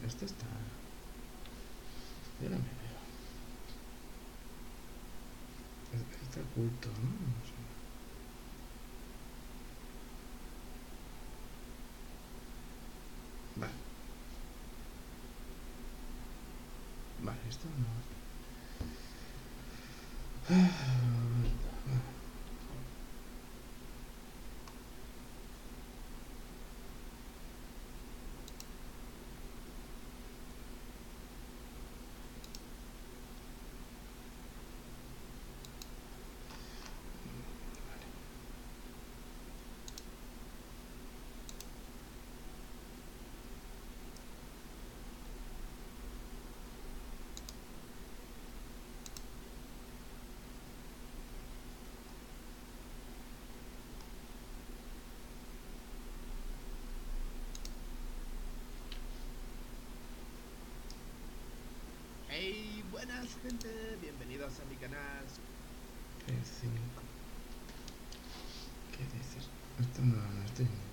Esto está... Yo no me veo. Está oculto, ¿no? No sé. Vale. Vale, esto no... Hey, buenas gente, bienvenidos a mi canal. F5. ¿Qué dices? Esto no estoy entendiendo.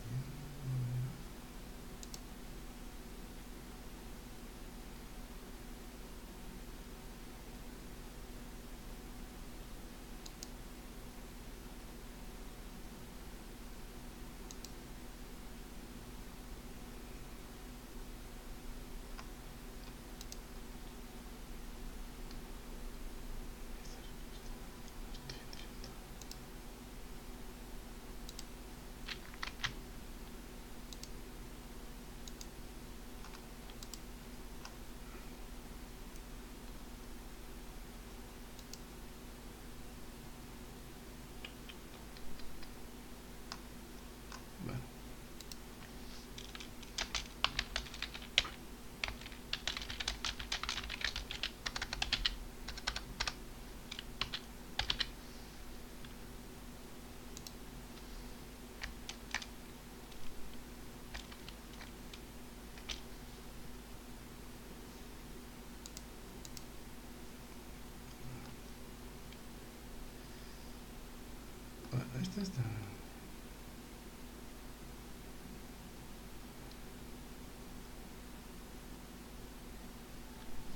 Bueno, esto está...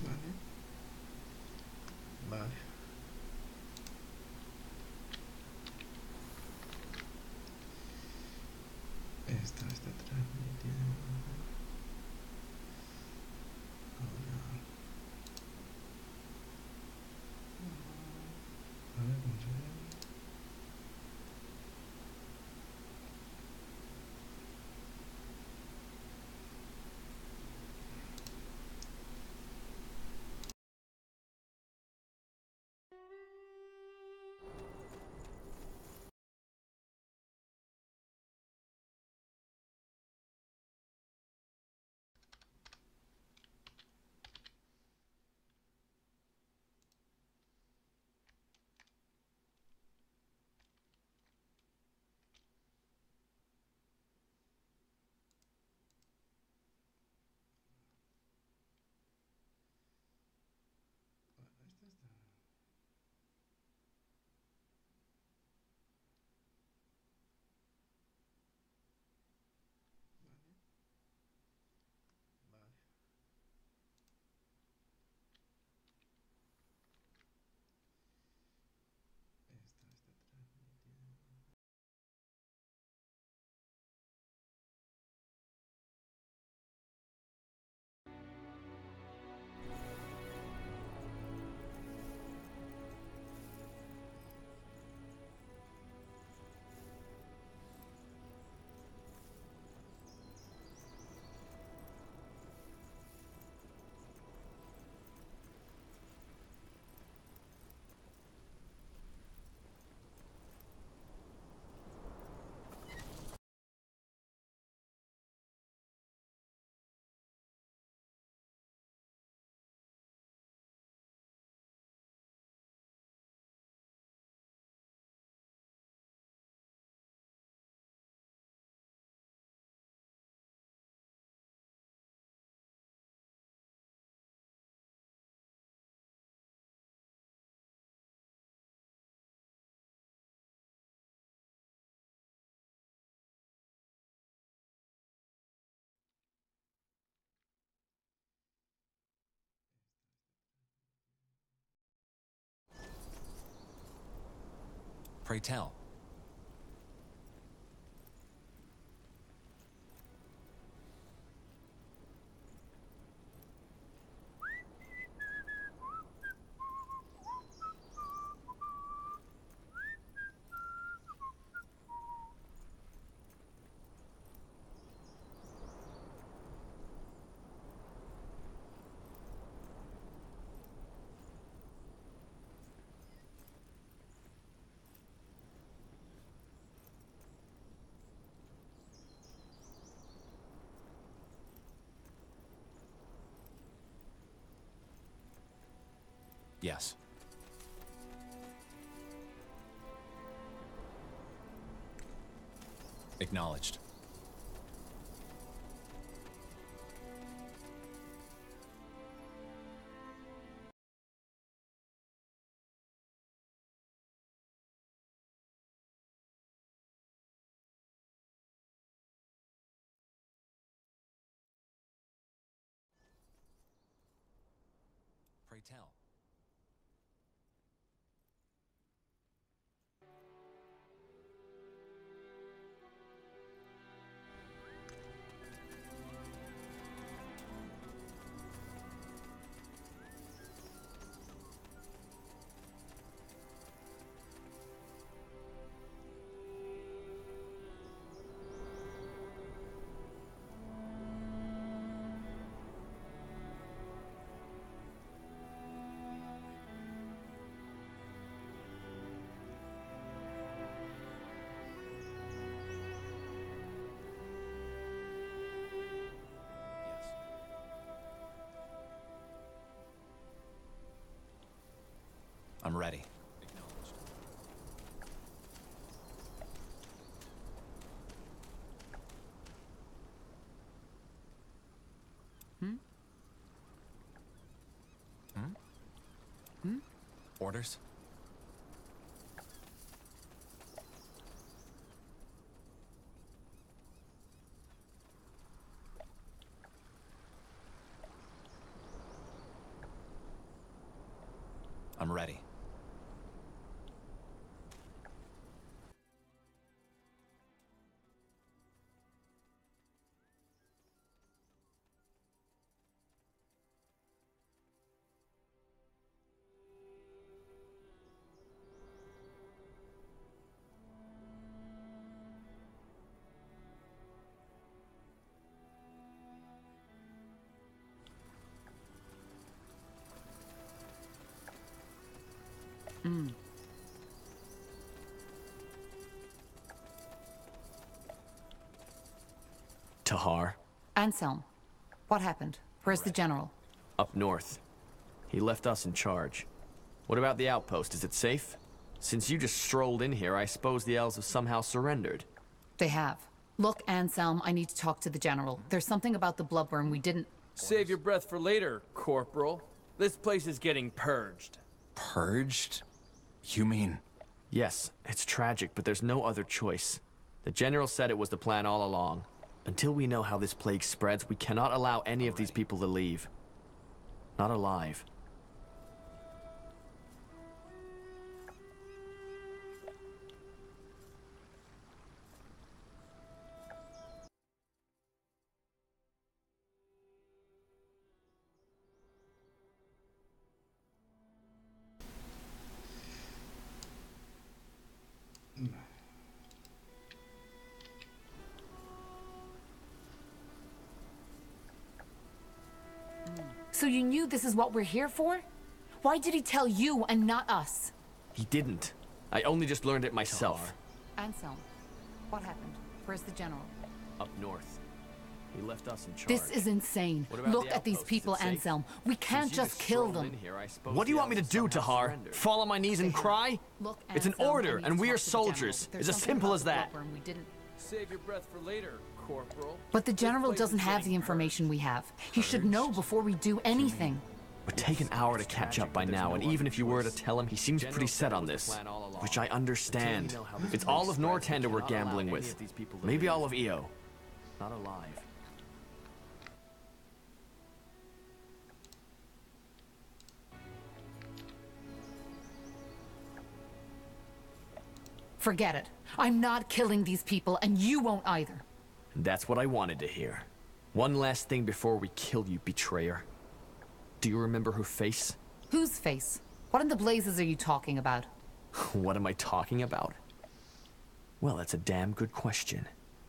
Vale. Vale. Esto está transmitiendo... Ahora... A ver cómo se ve. Pray tell. Yes. Acknowledged. Pray tell. Yes. I'm ready. Acknowledged. Orders? I'm ready. Tahar, Anselm, what happened? Where's the general? up north. He left us in charge. What about the outpost? Is it safe? Since you just strolled in here, I suppose the elves have somehow surrendered. They have. Look, Anselm, I need to talk to the general. There's something about the bloodworm we didn't... Save your breath for later, Corporal. This place is getting purged. Purged? You mean... Yes, it's tragic, but there's no other choice. The general said it was the plan all along. Until we know how this plague spreads, we cannot allow any of these people to leave. Not alive. So you knew this is what we're here for? Why did he tell you and not us? He didn't. I only just learned it myself. Anselm, what happened? Where's the general? Up north. He left us in charge. This is insane. What about Look the at these outpost? people, Is it safe? Anselm. We can't Since you just kill strolled them. in here, I suppose What do you the want me to elves do, have somehow Tahar? surrendered. Fall on my knees and cry? Look, It's an Anselm, order, I need and to we are talk to the general. soldiers. There's It's as something simple about as the that. bloodworm we didn't... Save your breath for later, Corporal. But the This general place doesn't is have getting the information purged. we have. He should know before we do anything. Would take an hour to catch up by now, and even if you were to tell him, he seems pretty set on this. Which I understand. It's all of Nortenda we're gambling with. Maybe all of EO. Not alive. Forget it. I'm not killing these people, and you won't either. That's what I wanted to hear. One last thing before we kill you, betrayer. Do you remember her face? Whose face? What in the blazes are you talking about? What am I talking about? Well, that's a damn good question.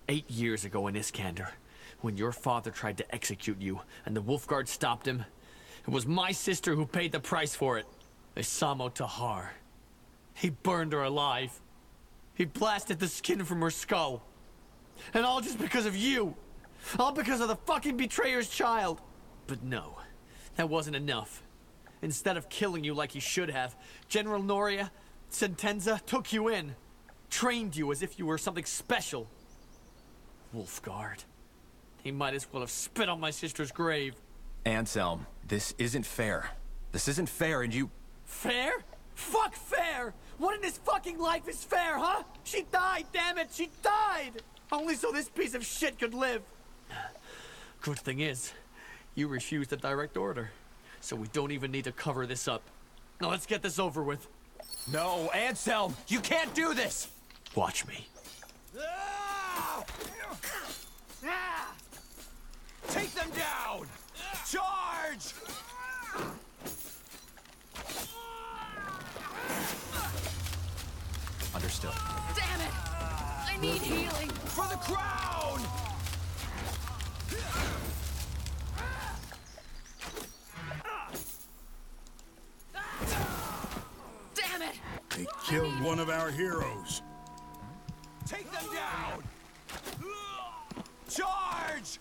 8 years ago in Iskander, when your father tried to execute you and the Wolfguard stopped him, it was my sister who paid the price for it. Isamo Tahar. He burned her alive. He blasted the skin from her skull. And all just because of you. All because of the fucking betrayer's child. But no, that wasn't enough. Instead of killing you like he should have, General Noria Sentenza took you in. Trained you as if you were something special. Wolfguard. He might as well have spit on my sister's grave. Anselm, this isn't fair. This isn't fair, and you... Fair? Fuck fair! What in this fucking life is fair, huh? She died, damn it! She died! Only so this piece of shit could live. Good thing is, you refused the direct order. So we don't even need to cover this up. Now let's get this over with. No, Anselm! You can't do this! Watch me. Take them down! Charge! Understood. Damn it! I need healing! For the crown! Damn it! They killed one of our heroes. Take them down! Charge!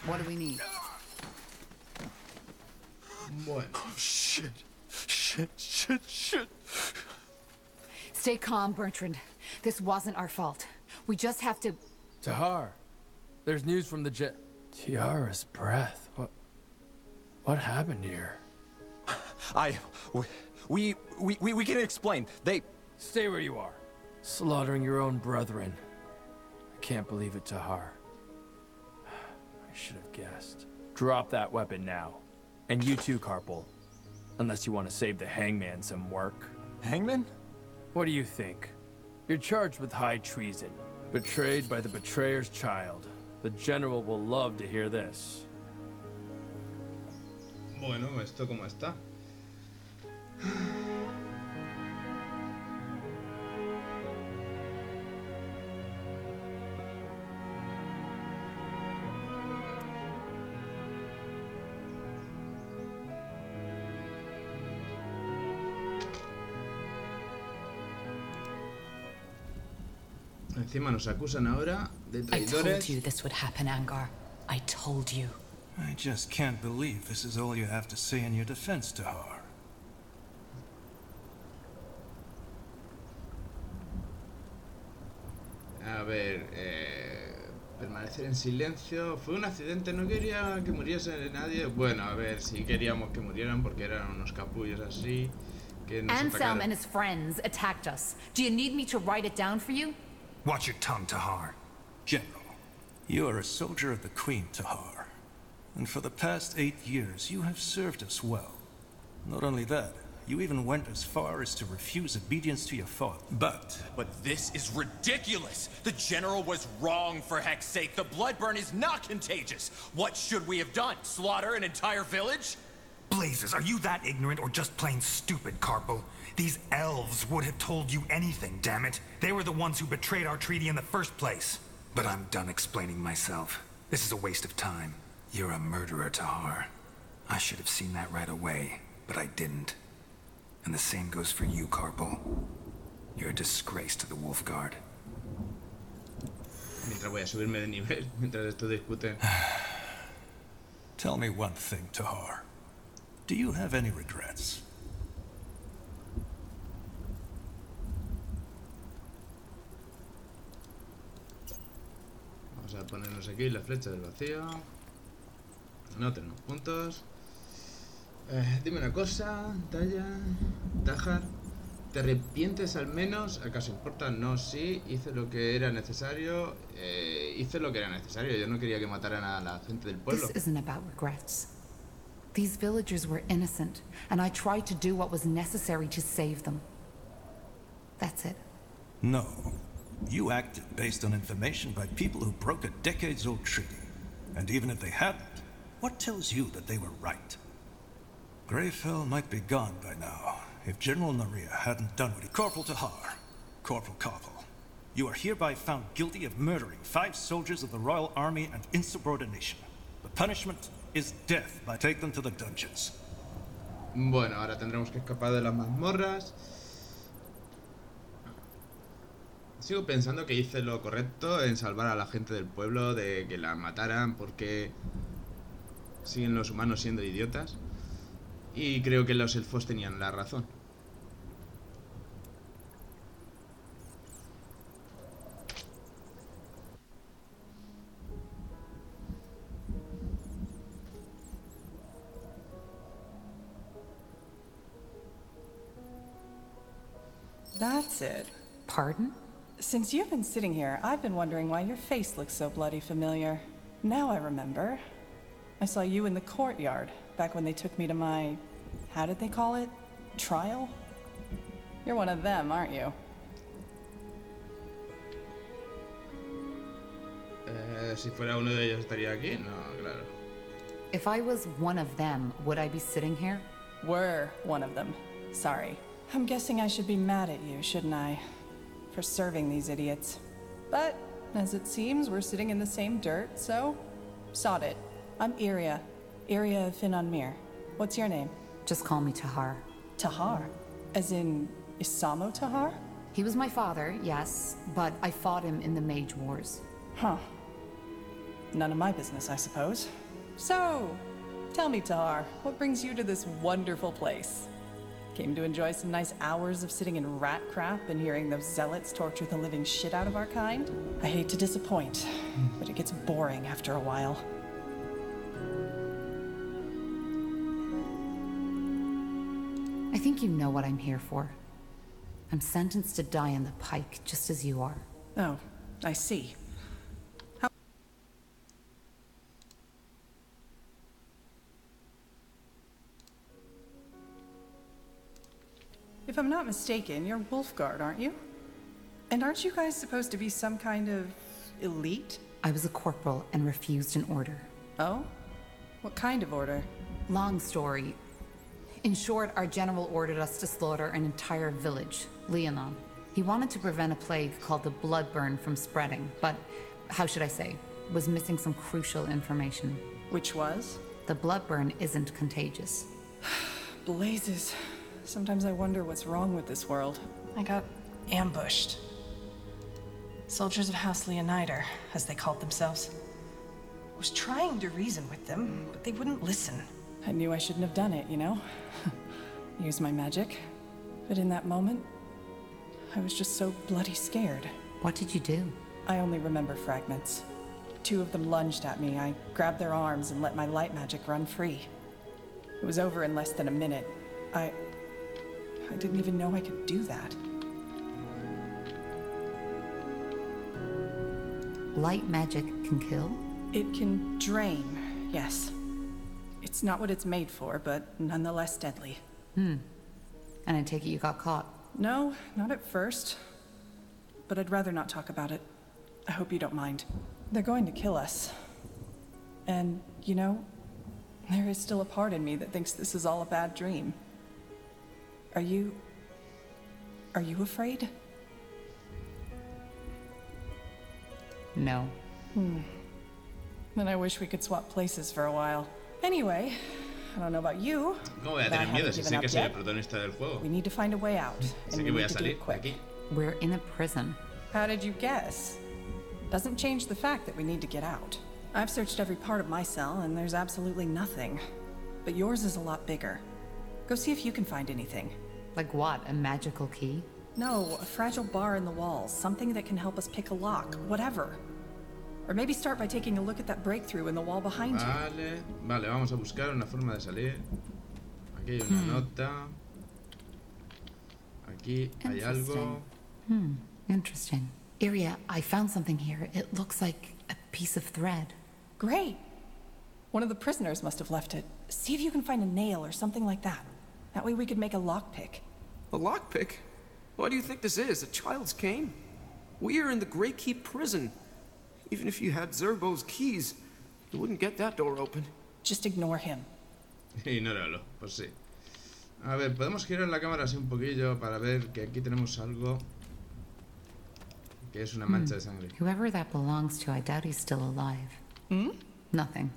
What do we need? Bueno. Shit. Stay calm, Bertrand. This wasn't our fault. We just have to... Tahar, there's news from the jet. Tiara's breath. What happened here? We can explain. They... Stay where you are. Slaughtering your own brethren. I can't believe it, Tahar. I should have guessed. Drop that weapon now. And you too, Carpal. Unless you want to save the hangman some work. Hangman? What do you think? You're charged with high treason. Betrayed by the betrayer's child. The general will love to hear this. Bueno, esto como está. Encima nos acusan ahora de I told traidores. you this would happen, Angar. I told you. I just can't believe this is all you have to say in your defense, Tahar. A ver, permanecer en silencio. Fue un accidente, no quería que muriese nadie. Bueno, a ver, sí queríamos que murieran porque eran unos capullos así. Que nos Anselm atacaron. and his friends attacked us. Do you need me to write it down for you? Watch your tongue, Tahar. General, you are a soldier of the Queen, Tahar. And for the past 8 years, you have served us well. Not only that, you even went as far as to refuse obedience to your father. But this is ridiculous! The general was wrong, for heck's sake. The bloodburn is not contagious. What should we have done? Slaughter an entire village? Blazes, are you that ignorant or just plain stupid, Carpal? These elves would have told you anything, damn it. They were the ones who betrayed our treaty in the first place. But I'm done explaining myself. This is a waste of time. You're a murderer, Tahar. I should have seen that right away, but I didn't. And the same goes for you, Carpal. You're a disgrace to the Wolfguard. Mientras voy a subirme de nivel, mientras esto discuten. tell me one thing, Tahar. Do you have any regrets? Vamos a ponernos aquí la flecha del vacío. No tenemos puntos. Dime una cosa, Tahar. ¿Te arrepientes al menos? ¿Acaso importa? No, sí. Hice lo que era necesario. Hice lo que era necesario. Yo no quería que mataran a la gente del pueblo. This isn't about regrets. These villagers were innocent, and I tried to do what was necessary to save them. That's it. No. You acted based on information by people who broke a decades-old treaty. And even if they hadn't, what tells you that they were right? Greyfell might be gone by now, if General Noria hadn't done what he... Corporal Tahar, Corporal Koppel, you are hereby found guilty of murdering 5 soldiers of the Royal Army and insubordination. The punishment is death. Take them to the dungeons. Bueno, ahora tendremos que escapar de las mazmorras. Sigo pensando que hice lo correcto en salvar a la gente del pueblo de que la mataran porque siguen los humanos siendo idiotas. Y creo que los elfos tenían la razón. That's it. Pardon? Since you've been sitting here, I've been wondering why your face looks so bloody familiar. Now I remember. I saw you in the courtyard, back when they took me to my... how did they call it? Trial? You're one of them, aren't you? Si fuera uno de ellos estaría aquí. No, claro. If I was one of them, would I be sitting here? Were one of them. Sorry. I'm guessing I should be mad at you, shouldn't I? For serving these idiots. But, as it seems, we're sitting in the same dirt, so... sod it. I'm Iria. Iria of Finnanmir. What's your name? Just call me Tahar. Tahar? As in... Isamo Tahar? He was my father, yes, but I fought him in the Mage Wars. Huh. None of my business, I suppose. So, tell me, Tahar, what brings you to this wonderful place? Came to enjoy some nice hours of sitting in rat crap and hearing those zealots torture the living shit out of our kind? I hate to disappoint, but it gets boring after a while. I think you know what I'm here for. I'm sentenced to die in the pike, just as you are. Oh, I see. If I'm not mistaken, you're Wolfguard, aren't you? And aren't you guys supposed to be some kind of... elite? I was a corporal and refused an order. Oh? What kind of order? Long story. In short, our general ordered us to slaughter an entire village, Leonon. He wanted to prevent a plague called the Bloodburn from spreading, but, how should I say, was missing some crucial information. Which was? The Bloodburn isn't contagious. Blazes. Sometimes I wonder what's wrong with this world. I got ambushed. Soldiers of House Leonider, as they called themselves. I was trying to reason with them, but they wouldn't listen. I knew I shouldn't have done it, you know? Use my magic. But in that moment, I was just so bloody scared. What did you do? I only remember fragments. 2 of them lunged at me. I grabbed their arms and let my light magic run free. It was over in less than a minute. I didn't even know I could do that. Light magic can kill? It can drain, yes. It's not what it's made for, but nonetheless deadly. And I take it you got caught? No, not at first. But I'd rather not talk about it. I hope you don't mind. They're going to kill us. And, you know, there is still a part in me that thinks this is all a bad dream. Are you afraid? No. Then I wish we could swap places for a while. Anyway, I don't know about you. ¿Cómo voy a but I tener miedo haven't si given sé que up soy el yet. protagonista del juego? We need to find a way out, Sé and que we voy need a to do salir it de quick. aquí. We're in a prison. How did you guess? Doesn't change the fact that we need to get out. I've searched every part of my cell, and there's absolutely nothing. But yours is a lot bigger. Go see if you can find anything. Like what? A magical key? No, a fragile bar in the walls. Something that can help us pick a lock. Whatever. Or maybe start by taking a look at that breakthrough in the wall behind you. Vale, vamos a buscar una forma de salir. Aquí hay una nota. Aquí hay algo. Interesting. Iria, I found something here. It looks like a piece of thread. Great. One of the prisoners must have left it. See if you can find a nail or something like that. That way we could make a lockpick. A lockpick? What do you think this is, a child's cane? We are in the Grey Keep prison. Even if you had Zerbo's keys, you wouldn't get that door open. Just ignore him. Ignóralo, pues sí. A ver, podemos girar la cámara así un poquillo para ver que aquí tenemos algo que es una mancha de sangre. Whoever that belongs to, I doubt he's still alive. Hmm? Nothing.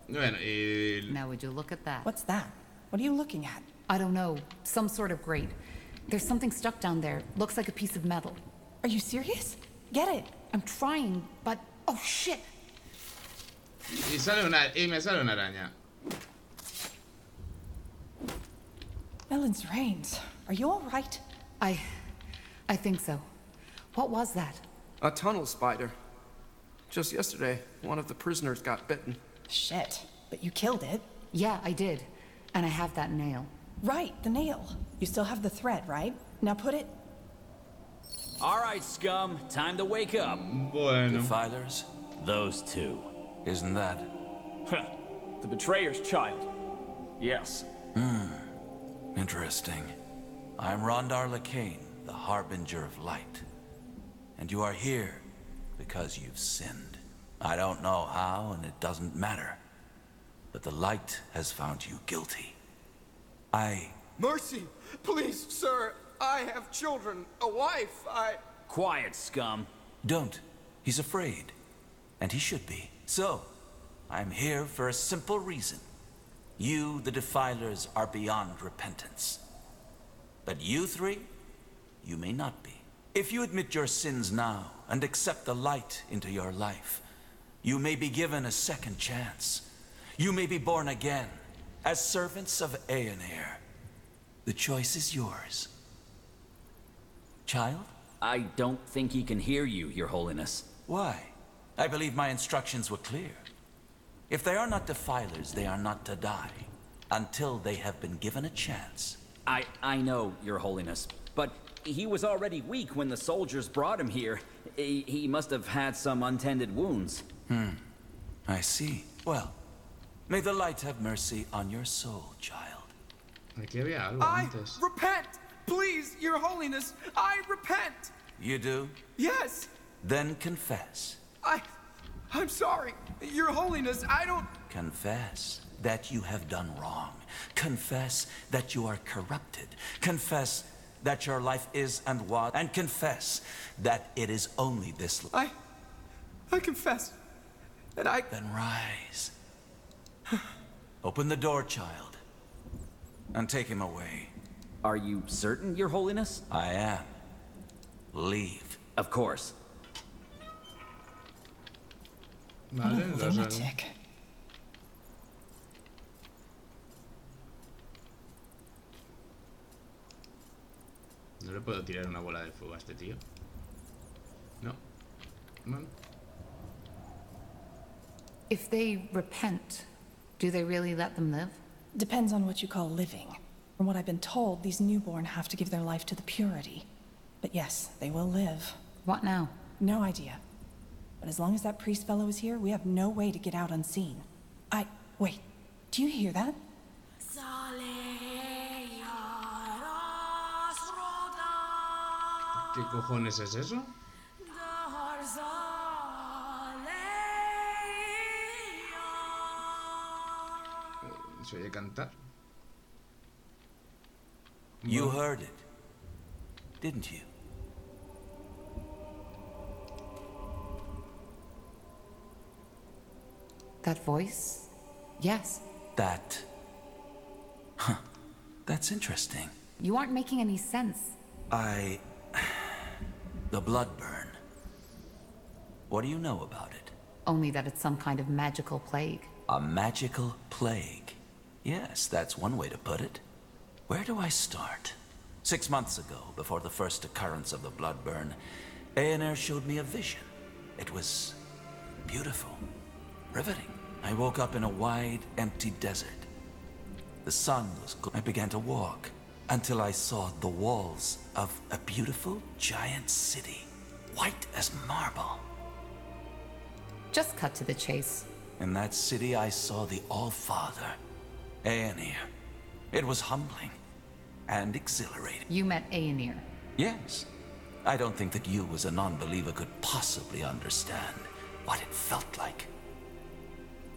Bueno, y... Now would you look at that? What's that? What are you looking at? I don't know. Some sort of grate. There's something stuck down there. Looks like a piece of metal. Are you serious? Get it. I'm trying, but... Oh, shit! Y me sale una araña. Melon's Reigns. Are you all right? I think so. What was that? A tunnel spider. Just yesterday, one of the prisoners got bitten. Shit. But you killed it. Yeah, I did. And I have that nail. Right, the nail. You still have the thread, right? Now put it... All right, scum. Time to wake up. Bueno. Defilers? Those two. Isn't that? The betrayer's child. Yes. Interesting. I'm Rondar Lacane, the Harbinger of Light. And you are here because you've sinned. I don't know how, and it doesn't matter. But the Light has found you guilty. Mercy! Please, sir! I have children, a wife, Quiet, scum. Don't. He's afraid. And he should be. So, I'm here for a simple reason. You, the Defilers, are beyond repentance. But you three, you may not be. If you admit your sins now and accept the Light into your life, you may be given a second chance. You may be born again as servants of Aeonair. The choice is yours. Child? I don't think he can hear you, Your Holiness. Why? I believe my instructions were clear. If they are not Defilers, they are not to die until they have been given a chance. I know, Your Holiness, but he was already weak when the soldiers brought him here. He must have had some untended wounds. I see. Well, may the Light have mercy on your soul, child. Aquí había algo I antes. repent! Please, Your Holiness, I repent! You do? Yes! Then confess. I'm sorry. Your Holiness, I don't... Confess that you have done wrong. Confess that you are corrupted. Confess that your life is and was, and confess that it is only this... I confess that I... Then rise. Open the door, child, and take him away. Are you certain, Your Holiness? I am. Leave. Of course. Vale, Lunatic. No le puedo tirar una bola de fuego a este tío. No. Bueno. If they repent, do they really let them live? Depends on what you call living. From what I've been told, these newborn have to give their life to the purity. But yes, they will live. What now? No idea. But as long as that priest fellow is here, we have no way to get out unseen. Wait, do you hear that? ¿Qué cojones es eso? ¿Se oye cantar? You heard it, didn't you? That voice? Yes. That... That's interesting. You aren't making any sense. The blood burn. What do you know about it? Only that it's some kind of magical plague. A magical plague. Yes, that's one way to put it. Where do I start? 6 months ago, before the first occurrence of the blood burn, Aeonair showed me a vision. It was beautiful, riveting. I woke up in a wide, empty desert. The sun was I began to walk until I saw the walls of a beautiful giant city, white as marble. Just cut to the chase. In that city, I saw the All-Father, Aenir. It was humbling and exhilarating. You met Aenir? Yes. I don't think that you, as a non-believer, could possibly understand what it felt like.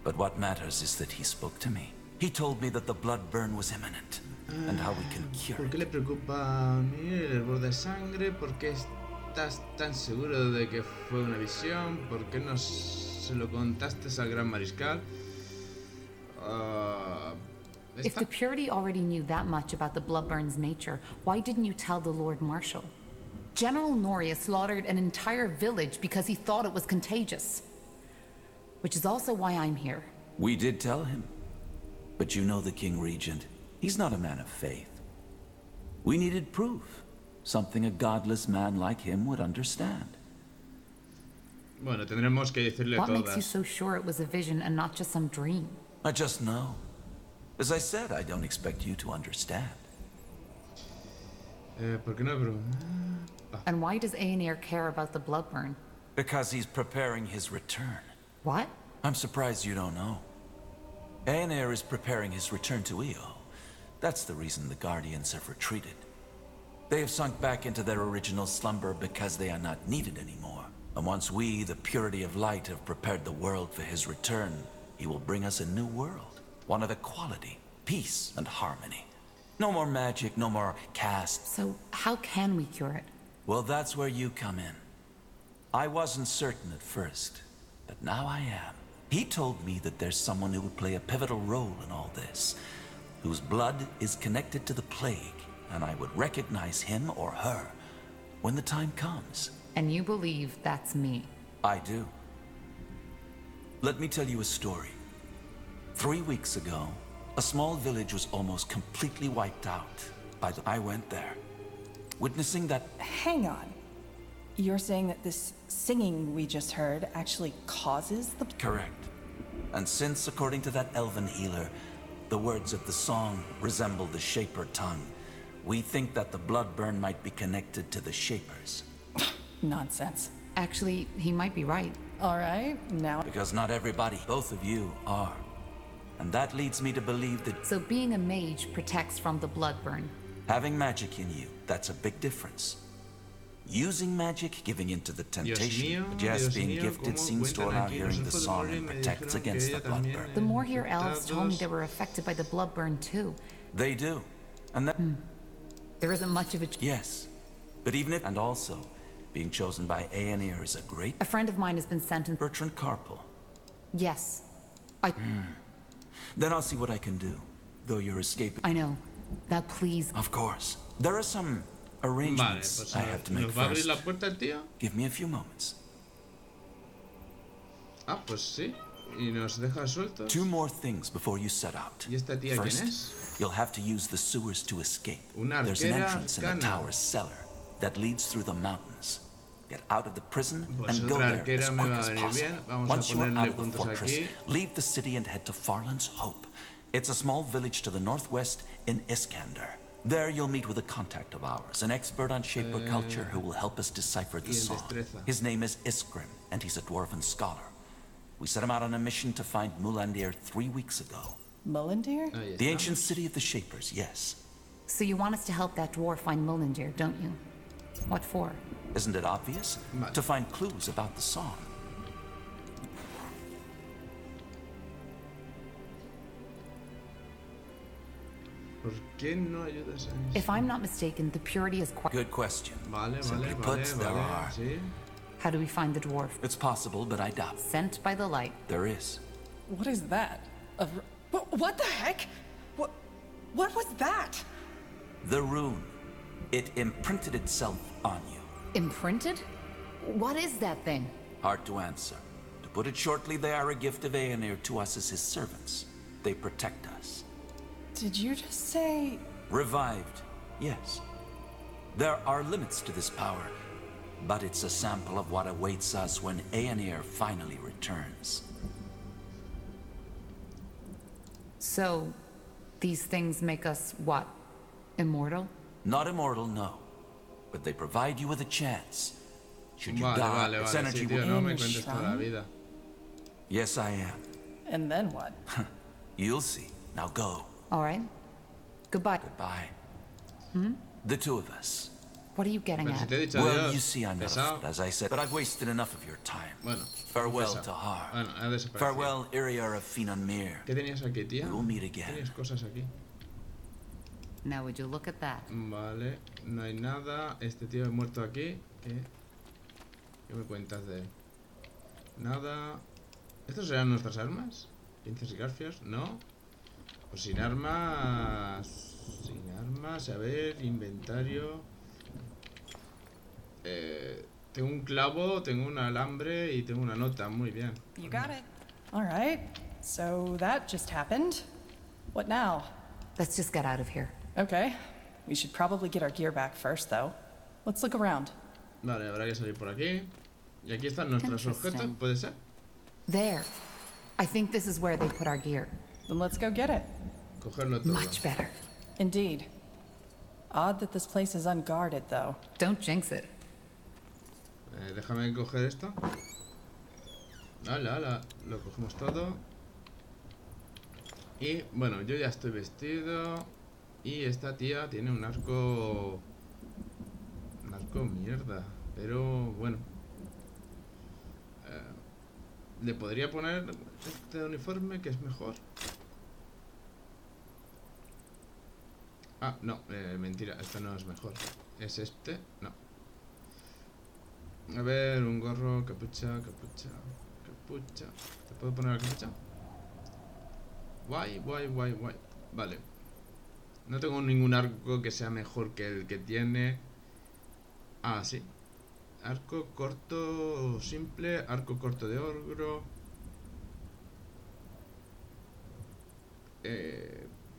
But what matters is that he spoke to me. He told me that the blood burn was imminent, and how we can cure ¿Por it. qué le preocupa a mí el hervor de sangre? ¿Por qué estás tan seguro de que fue una visión? ¿Por qué no se lo contaste al gran mariscal? If the Purity already knew that much about the Bloodburn's nature, why didn't you tell the Lord Marshal? General Noria slaughtered an entire village because he thought it was contagious. Which is also why I'm here. We did tell him. But you know the King Regent. He's not a man of faith. We needed proof. Something a godless man like him would understand. Bueno, tendremos que decirle What todas. makes you so sure it was a vision and not just some dream? I just know. As I said, I don't expect you to understand. ¿Por qué no, bro? And why does Aenir care about the Bloodburn? Because he's preparing his return. What? I'm surprised you don't know. Aenir is preparing his return to Io. That's the reason the Guardians have retreated. They have sunk back into their original slumber because they are not needed anymore. And once we, the Purity of Light, have prepared the world for his return, he will bring us a new world. One of equality, peace, and harmony. No more magic, no more caste. So how can we cure it? Well, that's where you come in. I wasn't certain at first, but now I am. He told me that there's someone who would play a pivotal role in all this, whose blood is connected to the plague, and I would recognize him or her when the time comes. And you believe that's me? I do. Let me tell you a story. 3 weeks ago, a small village was almost completely wiped out by the... I went there, witnessing that... Hang on. You're saying that this singing we just heard actually causes the... Correct. And since, according to that elven healer, the words of the song resemble the Shaper tongue, we think that the blood burn might be connected to the Shapers. Nonsense. Actually, he might be right. All right, now... Because not everybody, both of you, are. And that leads me to believe that... So being a mage protects from the blood burn. Having magic in you, that's a big difference. Using magic, giving into the temptation, but yes, being gifted seems to allow hearing the song and protects against the blood burn. The more here elves told me they were affected by the blood burn too. They do. And that... There isn't much of a... Yes. But even if... And also, being chosen by Aenir is a great... A friend of mine has been sentenced... Bertrand Carpel. Yes. Then I'll see what I can do, though you're escaping. I know. Now please... Of course. There are some arrangements I have to make first. ¿Nos va a abrir la puerta el tío? Give me a few moments. Ah, pues sí. Y nos deja sueltos. 2 more things before you set out. ¿Y esta tía First, quién es? you'll have to use the sewers to escape. Una There's an arquera entrance in the arcana. tower's cellar that leads through the mountains. Get out of the prison Pues and go otra there as arquera me quick va a as venir possible. bien. Vamos Once a you are ponerle out of the puntos fortress, aquí. leave the city and head to Farland's Hope. It's a small village to the northwest in Iskander. There you'll meet with a contact of ours, an expert on Shaper culture who will help us decipher the song. His name is Iskrim, and he's a dwarven scholar. We set him out on a mission to find Mulandir 3 weeks ago. Mulandir? The ancient city of the Shapers, yes. So you want us to help that dwarf find Mulandir, don't you? What for? Isn't it obvious? To find clues about the song. ¿Por qué no ayudas a eso? If I'm not mistaken, the Purity is quite... Good question. Vale, Simply vale, put, vale, there vale, are. sí. How do we find the dwarf? It's possible, but I doubt. Sent by the light. There is. What is that? What the heck? What was that? The rune. It imprinted itself on you. Imprinted? What is that thing? Hard to answer. To put it shortly, they are a gift of Aenir to us as his servants. They protect us. Did you just say... Revived, yes. There are limits to this power, but it's a sample of what awaits us when Aenir finally returns. So, these things make us what? Immortal? Not immortal, no. But they provide you with a chance. Should you die, its energy sí, tío, will... no me cuentes toda la vida. Yes, I am. And then what? You'll see. Now go. All right. Goodbye. Goodbye. Hmm? The two of us. What are you getting Pero si at? te he dicho Well, adiós, you see, I'm not pesado. as I said, but I've wasted enough of your time. Bueno, Farewell, pesado. Tahar. Bueno, ha desaparecido. Farewell, Iriar of Finanmir. ¿Qué tenías aquí, tía? We'll meet again. Tenías cosas aquí. Now would you look at that? Vale, no hay nada. Este tío ha muerto aquí. ¿Qué me cuentas de él? Nada. ¿Estos serán nuestras armas? ¿Pinzas y garfios? No. Pues sin armas. Sin armas. A ver, inventario. Tengo un clavo, tengo un alambre y tengo una nota. Muy bien. You got it. All right. So that just happened. What now? Let's just get out of here. Okay. We should probably get our gear back first, though. Let's look around. Vale, habrá que salir por aquí. Y aquí están nuestros objetos, ¿puede ser? There. I think this is where they put our gear. Then let's go get it. Cogerlo todo. Much better. Indeed. Odd that this place is unguarded, though. Don't jinx it. Déjame coger esto. Hala, hala. Lo cogemos todo. Y bueno, yo ya estoy vestido. Y esta tía tiene un arco. Un arco mierda. Pero bueno. Le podría poner este uniforme que es mejor. Ah, no, mentira, este no es mejor. Es este, no. A ver, un gorro, capucha. ¿Te puedo poner la capucha? Guay. Vale. No tengo ningún arco que sea mejor que el que tiene. Ah, sí. Arco corto simple, arco corto de ogro.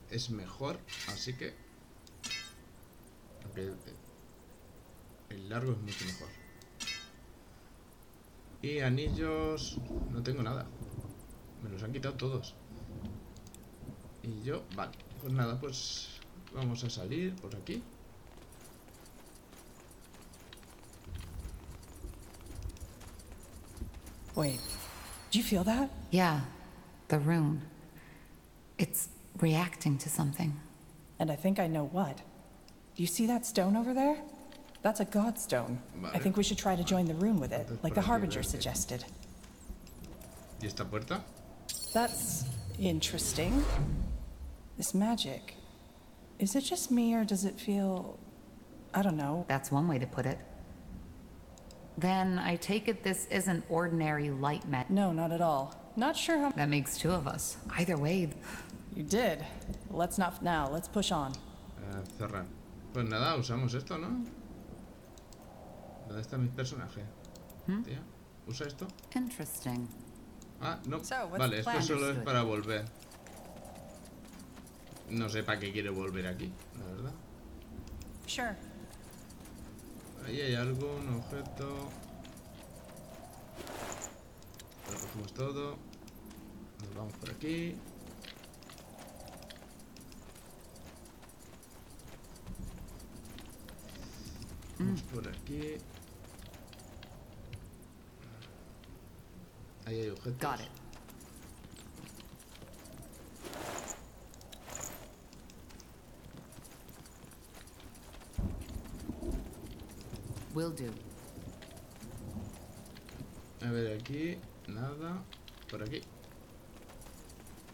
Es mejor, así que... Aunque el largo es mucho mejor. Y anillos... No tengo nada. Me los han quitado todos. Y yo... Vale, pues nada, pues... Vamos a salir por aquí. Wait, do you feel that? Yeah, the rune. It's reacting to something. And I think I know what. Do you see that stone over there? That's a god stone. Vale. I think we should try to join the rune with it, like the Harbinger suggested. ¿Y esta puerta? That's interesting. This magic. Is it just me, or does it feel... I don't know. That's one way to put it. Then I take it this isn't ordinary light magic. No, not at all. Not sure how... That makes two of us. Either way... You did. Let's not now. Let's push on. Cerrar. Pues nada, usamos esto, ¿no? ¿Dónde está mi personaje? Tía, ¿usa esto? Interesting. Ah, no. So, what's Vale, the esto plan? solo es para volver. No sé para qué quiere volver aquí, la verdad. Sure. Ahí hay algo, un objeto. Lo cogemos todo. Nos vamos por aquí. Vamos por aquí. Ahí hay objetos. Got it. Will do. A ver, aquí, nada. Por aquí.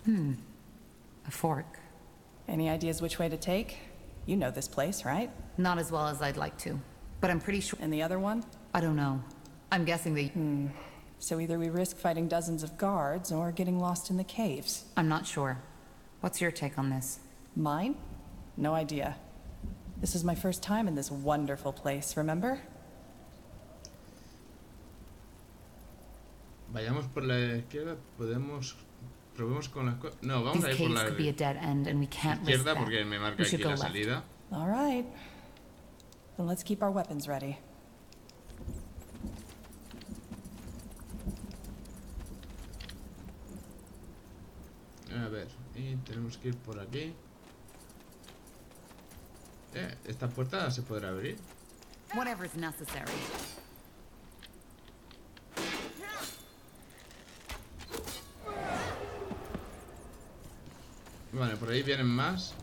A fork. Any ideas which way to take? You know this place, right? Not as well as I'd like to. But I'm pretty sure... And the other one? I don't know. I'm guessing they... So either we risk fighting dozens of guards, or getting lost in the caves. I'm not sure. What's your take on this? Mine? No idea. This is my first time in this wonderful place, remember? Vayamos por la izquierda, podemos... Probemos con las cosas... No, vamos These a ir por caves la could be a dead end, and we can't risk izquierda that. porque me marca We should aquí go la left. salida. All right. Then let's keep our weapons ready. A ver, y tenemos que ir por aquí. ¿Esta puerta se podrá abrir? Whatever's necessary. Vale, por ahí vienen más.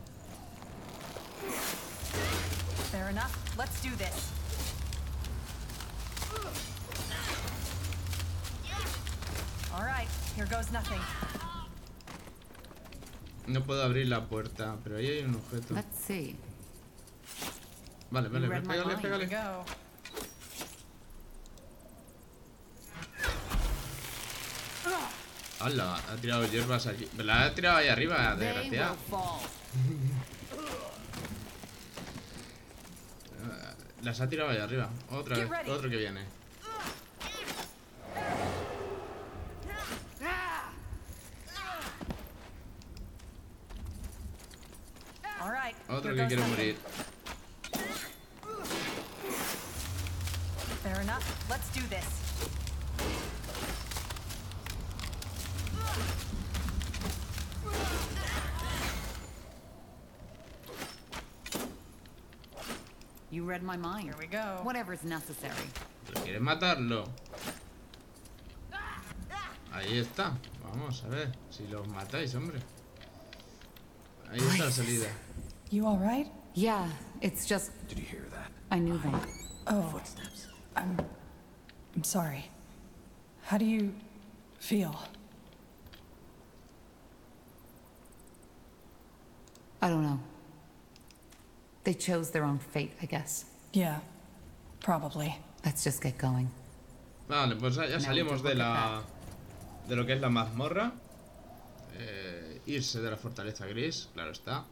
Fair enough. Let's do this. All right, here goes nothing. No puedo abrir la puerta, pero ahí hay un objeto. Let's see. Vale, vale, You read my pégale, mind. pégale. Go. ¡Hala! Ha tirado hierbas aquí. Me la ha tirado ahí arriba, They desgraciado. will fall. Las ha tirado ahí arriba. Otra vez, otro que viene. All right, Otro here que goes quiere nothing. morir. Fair enough. Let's do this. You read my mind. Here we go. Whatever's necessary. ¿Pero quieres matarlo? Ahí está. Vamos a ver si los matáis, hombre. Ahí está la salida. You all right? Yeah, it's just. Did you hear that? I knew them. Oh, Footsteps. I'm sorry. How do you feel? I don't know. They chose their own fate, I guess. Yeah, probably. Let's just get going. Vale, pues ya salimos de la... de lo que es la mazmorra. Irse de la fortaleza gris, claro está.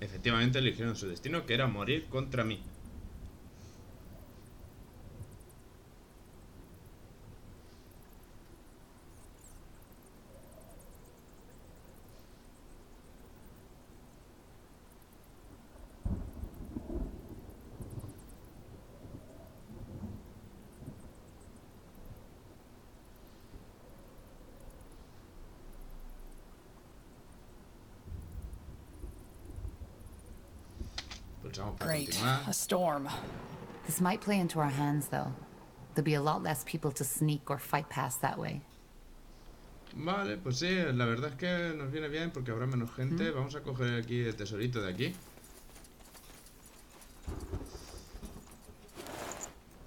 Efectivamente eligieron su destino, que era morir contra mí. Pulsamos para Great. continuar. A storm. This might play into our hands, though. There'll be a lot less people to sneak or fight past that way. Vale, pues sí, la verdad es que nos viene bien porque habrá menos gente. Vamos a coger aquí el tesorito de aquí.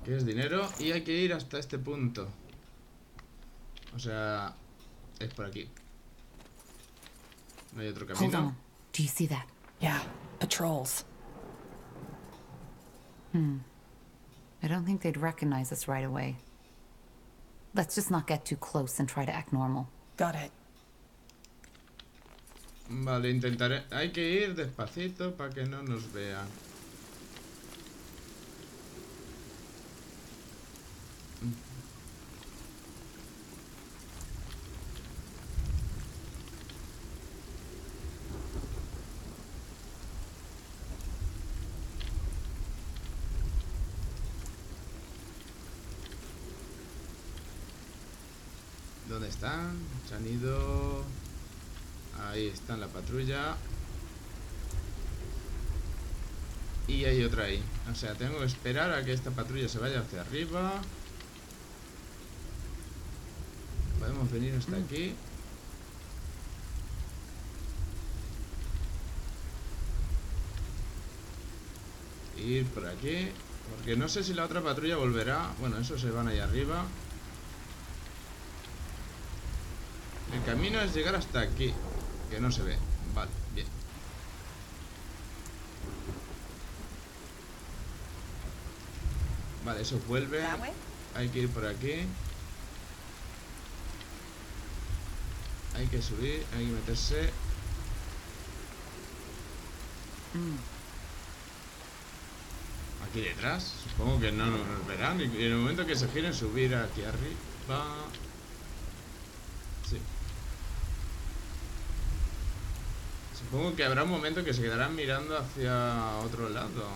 Que es dinero. Y hay que ir hasta este punto. O sea, es por aquí. No hay otro Hold camino. on. Do you see that? Yeah, patrols. I don't think they'd recognize us right away. Let's just not get too close and try to act normal. Got it. Vale, intentaré. Hay que ir despacito para que no nos vean. ¿Dónde están? Se han ido... Ahí está en la patrulla. Y hay otra ahí. O sea, tengo que esperar a que esta patrulla se vaya hacia arriba. Podemos venir hasta aquí. Ir por aquí. Porque no sé si la otra patrulla volverá. Bueno, esos se van ahí arriba. El camino es llegar hasta aquí. Que no se ve. Vale, bien. Vale, eso vuelve. Hay que ir por aquí. Hay que subir, hay que meterse. Aquí detrás. Supongo que no nos verán. Y en el momento que se giren, subir aquí arriba. Sí. Supongo que habrá un momento que se quedarán mirando hacia otro lado.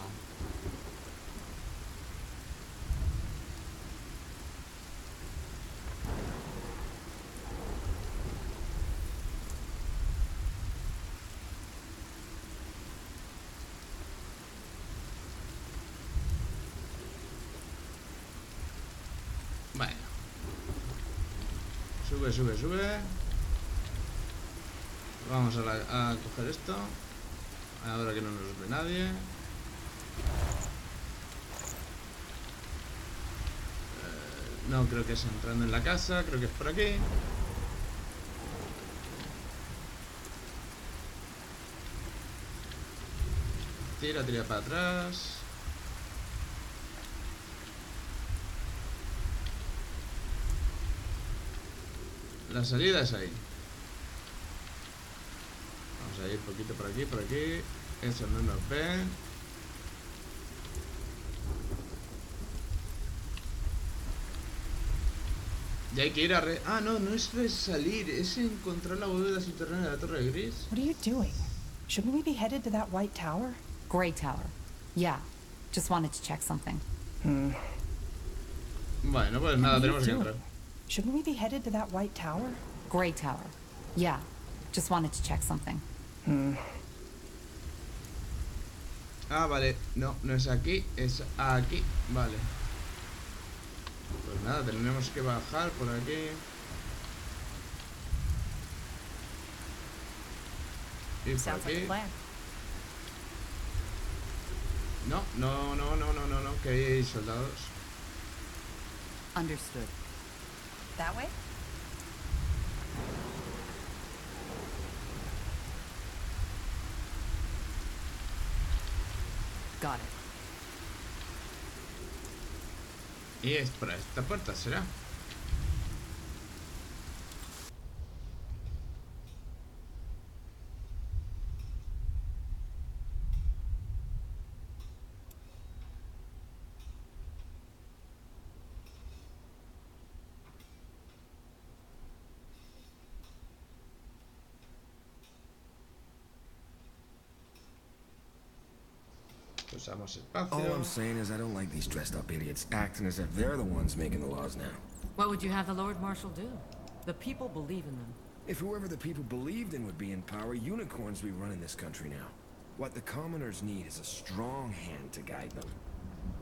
Bueno. Sube, sube, sube. Vamos a coger esto. Ahora que no nos ve nadie. No, creo que es entrando en la casa. Creo que es por aquí. Tira, tira para atrás. La salida es ahí. Vamos a ir poquito por aquí, por aquí. Eso no nos ven. Y hay que ir a Ah, no, no es salir, es encontrar la bóveda subterránea de la Torre Gris. What are you doing? Shouldn't we be headed to that white tower? Gray Tower. Yeah. Just wanted to check something. Bueno, pues nada, tenemos que entrar. Shouldn't we be headed to that white tower? Gray Tower. Yeah. Just wanted to check something. Ah, vale. No, no es aquí, es aquí. Vale. Pues nada, tenemos que bajar por aquí. Y por Sounds like aquí. a plan. No, no, no, no, no, no, no, que hay soldados. Understood. That way? Got it. Y es por esta puerta, ¿será? Usamos espacio. All I'm saying is I don't like these dressed up idiots acting as if they're the ones making the laws now. What would you have the Lord Marshal do? The people believe in them. If whoever the people believed in would be in power, unicorns would be running this country now. What the commoners need is a strong hand to guide them.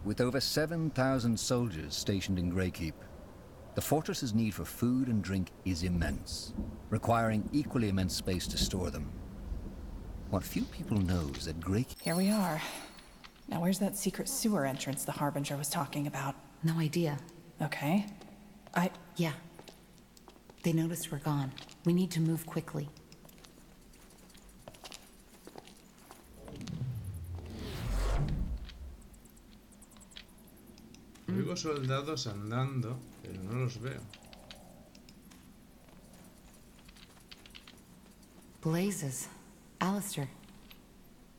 With over 7,000 soldiers stationed in Greykeep, the fortress's need for food and drink is immense, requiring equally immense space to store them. What few people know is that Greykeep... Here we are. Now where's that secret sewer entrance the Harbinger was talking about? No idea. Okay. Yeah. They noticed we're gone. We need to move quickly. Oigo soldados andando, pero no los veo. Blazes. Alistair.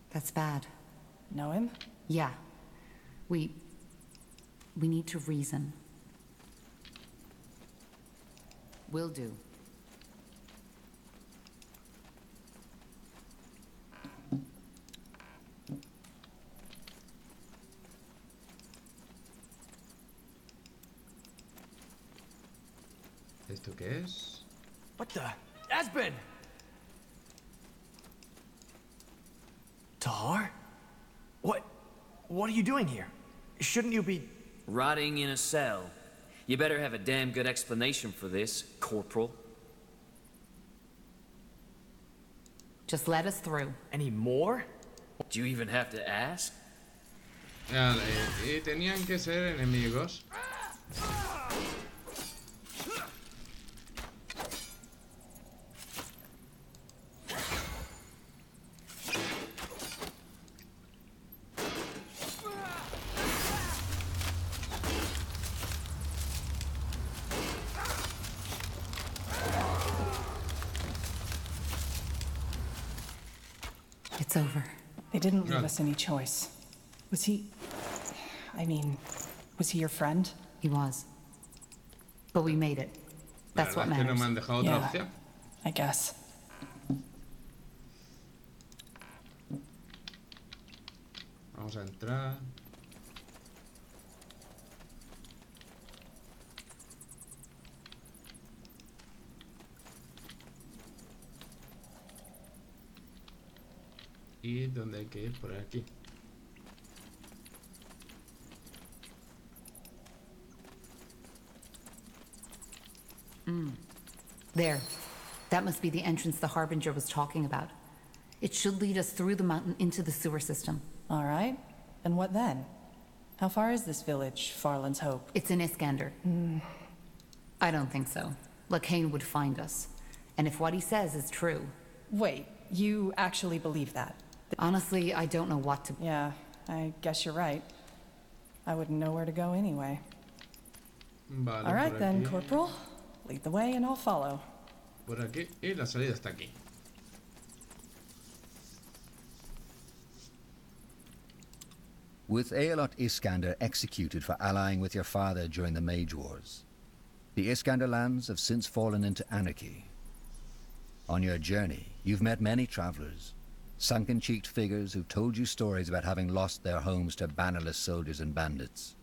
That's bad. Know him? Yeah. We need to reason. Will do. ¿Esto qué es? What the? Esben! Tahar? What are you doing here? Shouldn't you be... Rotting in a cell. You better have a damn good explanation for this, Corporal. Just let us through. Any more? Do you even have to ask? Vale, y tenían que ser enemigos. It's over. They didn't leave us any choice. Was he... was he your friend? He was. But we made it. That's what matters. No me han dejado otra opción. I guess. Vamos a entrar. ¿Y dónde hay que ir? Por aquí. There. That must be the entrance the Harbinger was talking about. It should lead us through the mountain into the sewer system. All right. And what then? How far is this village, Farland's Hope? It's in Iskander. I don't think so. Lacane would find us. And if what he says is true... Wait, you actually believe that? Honestly, I don't know what to... Yeah, I guess you're right. I wouldn't know where to go anyway. Vale, all right then, Corporal. Lead the way and I'll follow. Por aquí, y la salida está aquí. With Aelot Iskander executed for allying with your father during the Mage Wars, the Iskander lands have since fallen into anarchy. On your journey, you've met many travelers, sunken-cheeked figures who've told you stories about having lost their homes to bannerless soldiers and bandits.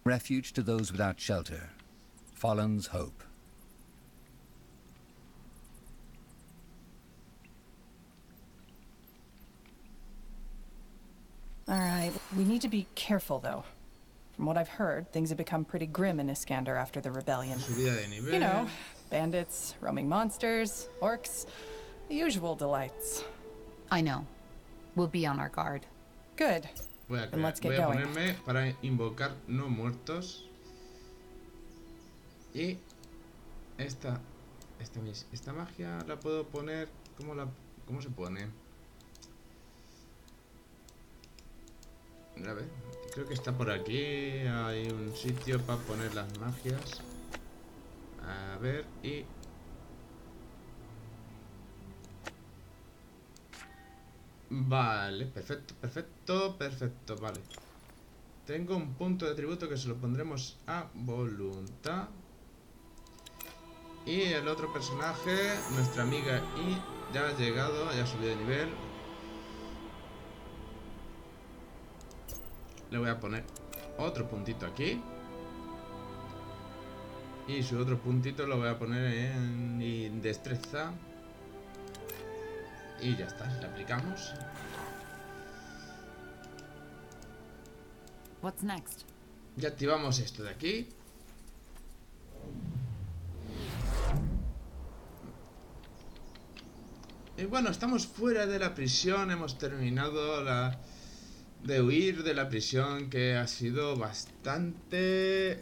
Refuge to those without shelter. Farland's Hope. All right, we need to be careful, though. From what I've heard, things have become pretty grim in Iskander after the rebellion. You know, bandits, roaming monsters, orcs, the usual delights. I know. We'll be on our guard. Good. Then let's get voy a going. ponerme para invocar no muertos. Y esta magia la puedo poner... ¿Cómo se pone? A ver, creo que está por aquí. Hay un sitio para poner las magias. A ver, y... Vale, perfecto, vale. Tengo un punto de tributo que se lo pondremos a voluntad. Y el otro personaje, nuestra amiga I, ya ha llegado, ya ha subido de nivel. Le voy a poner otro puntito aquí. Y su otro puntito lo voy a poner en destreza. Y ya está, le aplicamos. What's next? Ya activamos esto de aquí. Y bueno, estamos fuera de la prisión. Hemos terminado de huir de la prisión, que ha sido bastante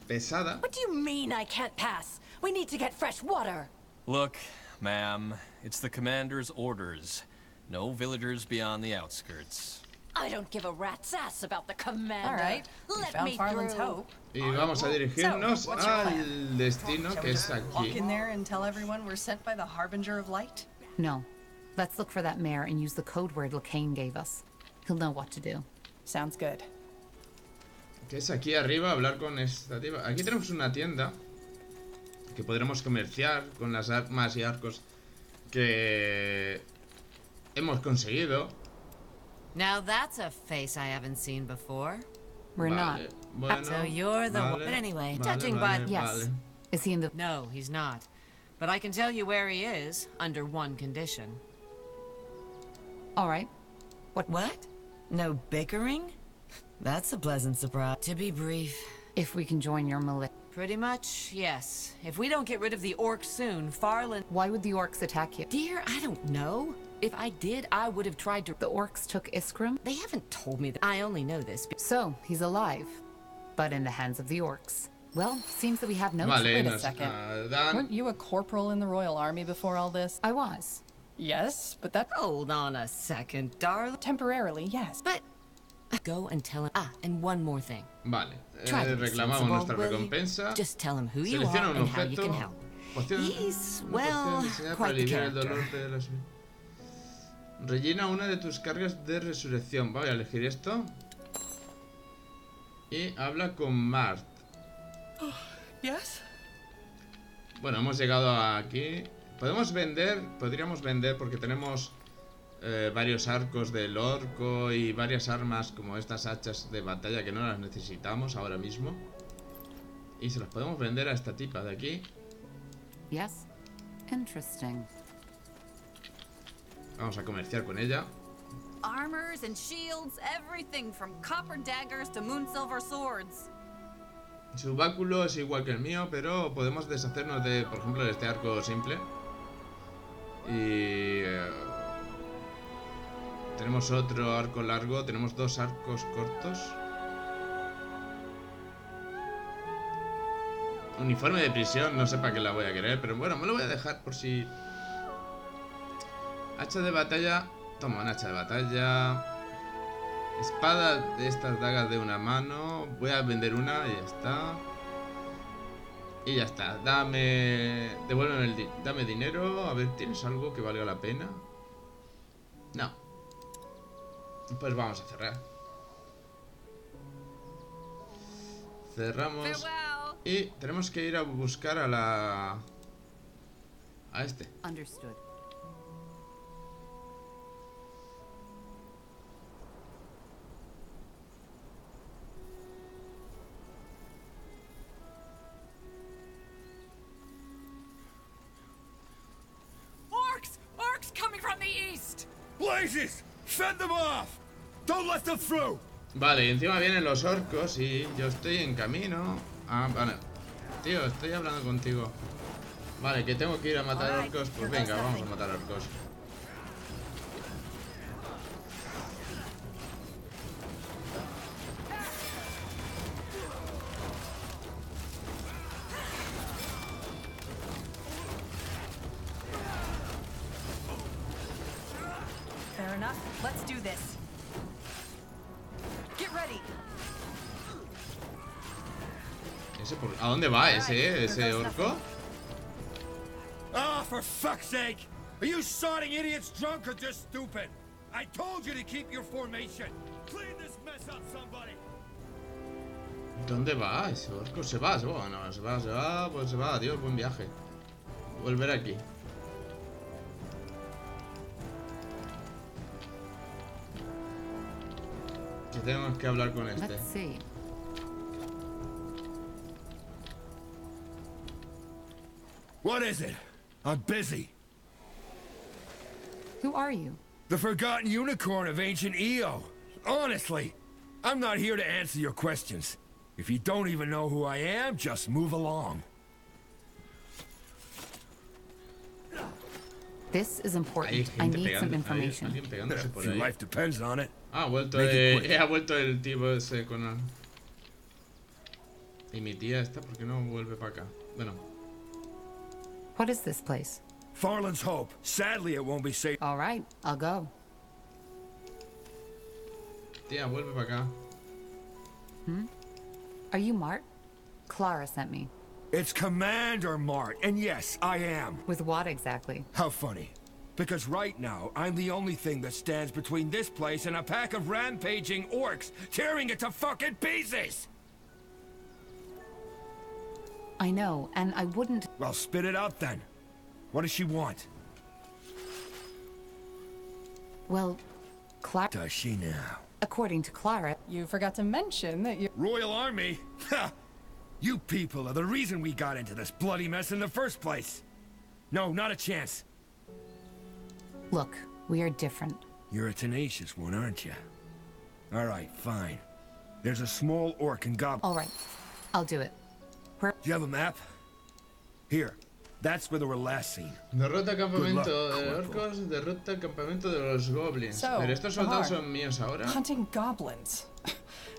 pesada. What do you mean I can't pass? We need to get fresh water. Look, ma'am, it's the commander's orders. No villagers beyond the outskirts. I don't give a rat's ass about the commander. All right, Let me Farland's through. Hope. Y vamos a dirigirnos al destino, que es Walk aquí. in there and tell everyone we're sent by the Harbinger of Light? No. Let's look for that mare and use the code word Lacane gave us. He'll know what to do. Sounds good. Que es aquí arriba, hablar con esta tipa. Aquí tenemos una tienda que podremos comerciar con las armas y arcos que hemos conseguido. Now that's a face I haven't seen before. We're not. Bueno, So you're the one. vale, But anyway, vale, judging vale, by... Yes. Is he in the... No, he's not. But I can tell you where he is, under one condition. All right. What? No bickering? That's a pleasant surprise. To be brief. If we can join your militia. Pretty much, yes. If we don't get rid of the orcs soon, Farland... Why would the orcs attack you? Dear, I don't know. If I did, I would have tried to... The orcs took Iskram? They haven't told me that. I only know this. So, he's alive. But in the hands of the orcs. Well, seems that we have no... Vale, Wait a second. Weren't you a corporal in the Royal Army before all this? I was. Yes, but that... Hold on a second, darling. Temporarily, yes. But... Go and tell him... Ah, and one more thing. Vale, Try to be reclamamos sensible, nuestra will you? recompensa. Just tell him who you are Selecciona un and how you can objeto. help. Poción, He's, una well, poción diseñada para quite the aliviar el character. dolor de las... Rellena una de tus cargas de resurrección. Voy a elegir esto. Y habla con Mart. Yes. Bueno, hemos llegado aquí. Podríamos vender porque tenemos varios arcos del orco y varias armas como estas hachas de batalla que no las necesitamos ahora mismo. Y se las podemos vender a esta tipa de aquí. Yes. Interesting. Vamos a comerciar con ella. armors and shields, everything from copper daggers to moonsilver swords. Su báculo es igual que el mío, pero podemos deshacernos de, por ejemplo, de este arco simple. Y... tenemos otro arco largo, tenemos dos arcos cortos. Uniforme de prisión, no sé para qué la voy a querer, pero bueno, me lo voy a dejar por si... Hacha de batalla. Toma, un hacha de batalla. Espada de estas dagas de una mano. Voy a vender una y ya está. Y ya está. Devuélveme dame dinero. A ver, ¿tienes algo que valga la pena? No. Pues vamos a cerrar. Cerramos. Y tenemos que ir a buscar a la... a este. Understood. Orcs coming from the east. Blazes! Fend them off! Don't let them through! Vale, y encima vienen los orcos y yo estoy en camino. Ah, vale. Tío, estoy hablando contigo. Vale, que tengo que ir a matar orcos. Pues venga, vamos a matar orcos. Fair enough. Let's do this. Get ready. ¿A dónde va ese orco? Ah, for fuck's sake! Are you sorting idiots drunk or just stupid? I told you to keep your formation. Clean this mess up, somebody. ¿Dónde va ese orco? Se va, no, se va, pues se va, adiós, buen viaje. Volver aquí. Que tenemos que hablar con este. Let's see. What is it? I'm busy. Who are you? The forgotten unicorn of ancient Io. Honestly, I'm not here to answer your questions. If you don't even know who I am, just move along. This is important. I need some information. If your life depends on it. Ha vuelto el tipo ese con el... Y mi tía esta, ¿por qué no vuelve para acá? Bueno. What is this place? Farland's Hope. Sadly, it won't be safe. All right, I'll go. Tía, vuelve para acá. Are you Mart? Clara sent me. It's Commander Mart, and yes, I am. With what exactly? How funny. Because right now, I'm the only thing that stands between this place and a pack of rampaging orcs tearing it to fucking pieces! I know, and I wouldn't... Well, spit it out then. What does she want? Well, Clara... Does she now? According to Clara... You forgot to mention that you... Royal Army? Ha! You people are the reason we got into this bloody mess in the first place. No, not a chance. Look, we are different. You're a tenacious one, aren't you? All right, fine. There's a small orc and goblin... All right, I'll do it. Do you have a map? Here. That's where they were last seen. Derrota el campamento de orcos, derrota el campamento de los goblins. So, Pero estos soldados son míos ahora. Hunting goblins.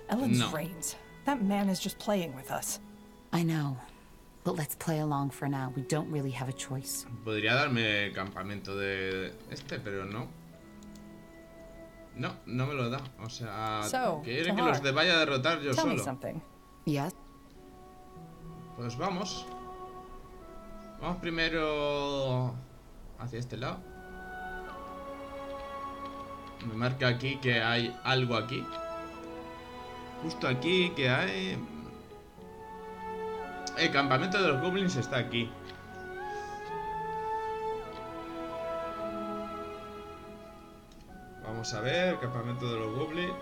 Ellen's No. reigns. That man is just playing with us. I know. But let's play along for now. We don't really have a choice. Podría darme el campamento de este, pero no. No, no me lo da. O sea, So, quiere que Tahar, los vaya a derrotar yo Tell me solo. something. Yes? Pues vamos. Vamos primero hacia este lado. Me marca aquí que hay algo aquí. Justo aquí que hay... El campamento de los goblins está aquí. Vamos a ver, el campamento de los goblins.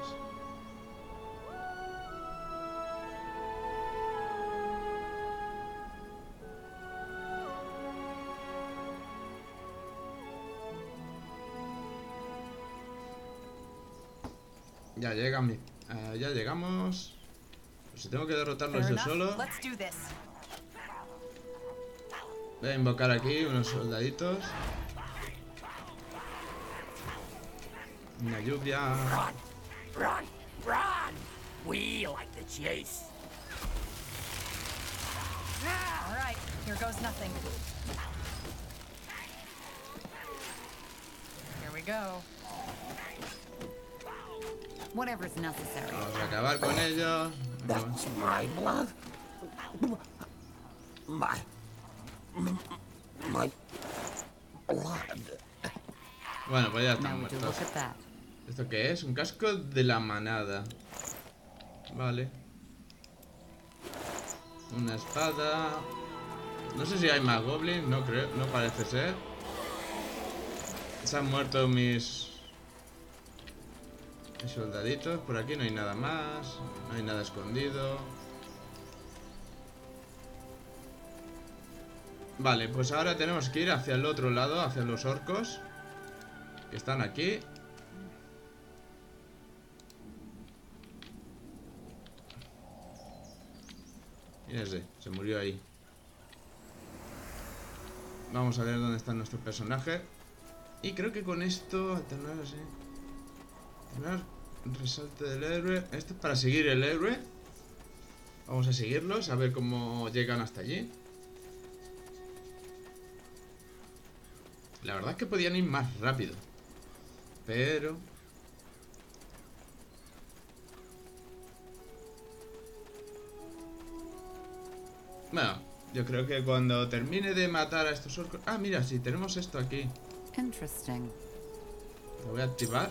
Ya ya llegamos. Pues si tengo que derrotarlos yo solo. Voy a invocar aquí unos soldaditos. Una lluvia. Run! Run! We like the chase. All right, here goes nothing. Here we go. Whatever's necessary. Vamos a acabar con ellos. That's my blood. My blood. Bueno, pues ya están muertos. ¿Esto qué es? Un casco de la manada. Vale. Una espada. No sé si hay más goblins, no creo, no parece ser. Se han muerto mis soldaditos. Por aquí no hay nada más. No hay nada escondido. Vale, pues ahora tenemos que ir hacia el otro lado, hacia los orcos que están aquí. Ese, se murió ahí. Vamos a ver dónde está nuestro personaje. Y creo que con esto alternar así. Alternar resalte del héroe. Esto es para seguir el héroe. Vamos a seguirlos, a ver cómo llegan hasta allí. La verdad es que podían ir más rápido. Pero... bueno, yo creo que cuando termine de matar a estos orcos... ah, mira, sí, tenemos esto aquí. Interesting. Lo voy a activar.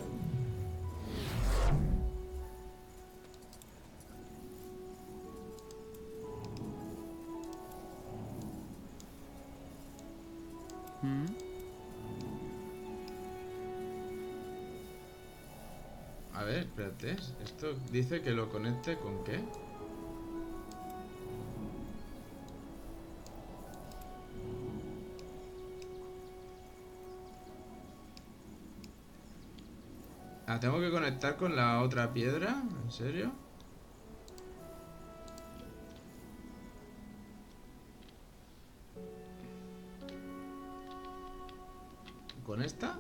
A ver, espérate. Esto dice que lo conecte con qué. Ah, tengo que conectar con la otra piedra. ¿En serio? ¿Con esta?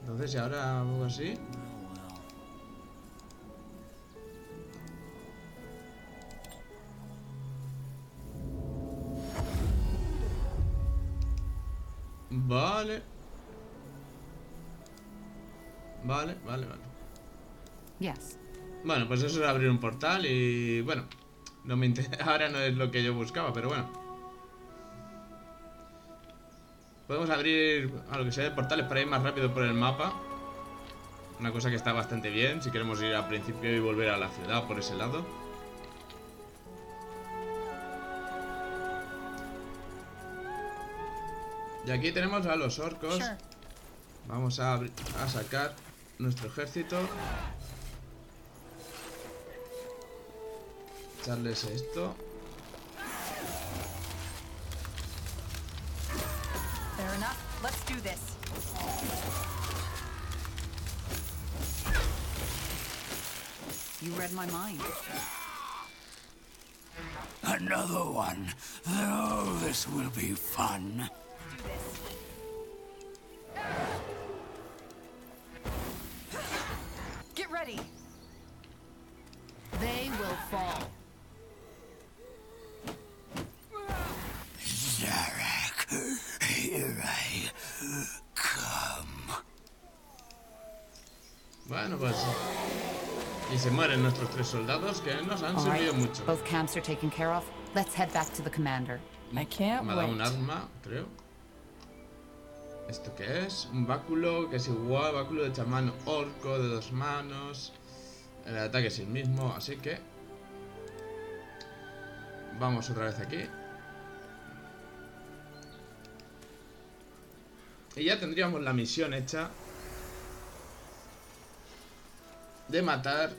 Entonces, si ahora hago así... Vale. Vale. Yes. Bueno, pues eso es abrir un portal y... bueno, no me ahora no es lo que yo buscaba, pero bueno. Podemos abrir a lo que sea de portales para ir más rápido por el mapa. Una cosa que está bastante bien si queremos ir al principio y volver a la ciudad por ese lado. Y aquí tenemos a los orcos. Vamos a sacar nuestro ejército. Echarles esto. Fair enough. Let's do this. You read my mind. Another one. Oh, this will be fun. Get ready. They will fall. Zarek, here I come. Bueno, pues... y se mueren nuestros 3 soldados que nos han servido mucho. Both camps are taken care of. Let's head back to the commander. I can't Me ha dado un arma, creo. ¿Esto qué es? Un báculo que es igual, báculo de chamán orco de 2 manos. El ataque es el mismo, así que... vamos otra vez aquí. Y ya tendríamos la misión hecha de matar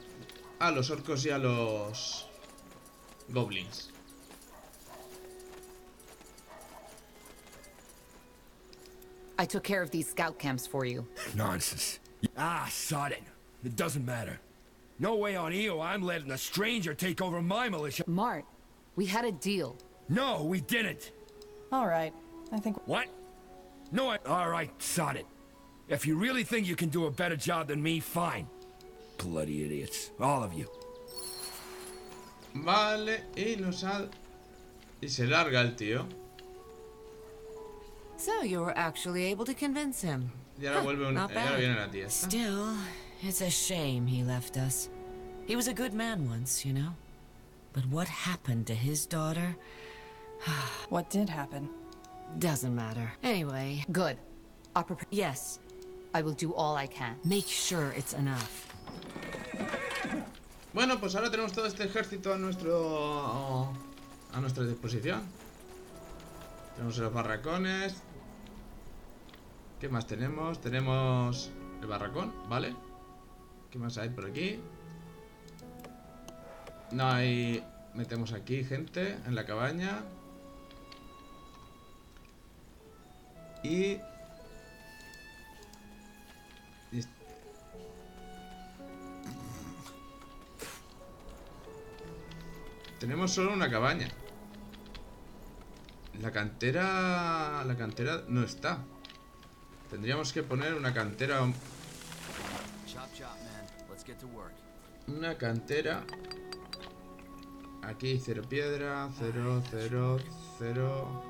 a los orcos y a los goblins. I took care of these scout camps for you. Nonsense. Ah, sod it. It doesn't matter. No way on Io I'm letting a stranger take over my militia. Mart, we had a deal. No, we didn't. All right. I think... What? No, all right, sod it. If you really think you can do a better job than me, fine. Bloody idiots. All of you. Vale, y nos ha... Y se larga el tío. So you were actually able to convince him. Y ahora vuelve un... Not y ahora bad. viene la tía esta. Still, it's a shame he left us. He was a good man once, you know. But what happened to his daughter? What did happen? Doesn't matter. Anyway. Good. I'll prepare. Yes. I will do all I can. Make sure it's enough. Bueno, pues ahora tenemos todo este ejército a nuestra disposición. Tenemos los barracones. ¿Qué más tenemos? Tenemos el barracón, ¿vale? ¿Qué más hay por aquí? No hay... Metemos aquí gente en la cabaña. Y... Tenemos solo una cabaña. La cantera no está. Tendríamos que poner una cantera. Una cantera. Aquí 0 piedra, 0, 0, 0.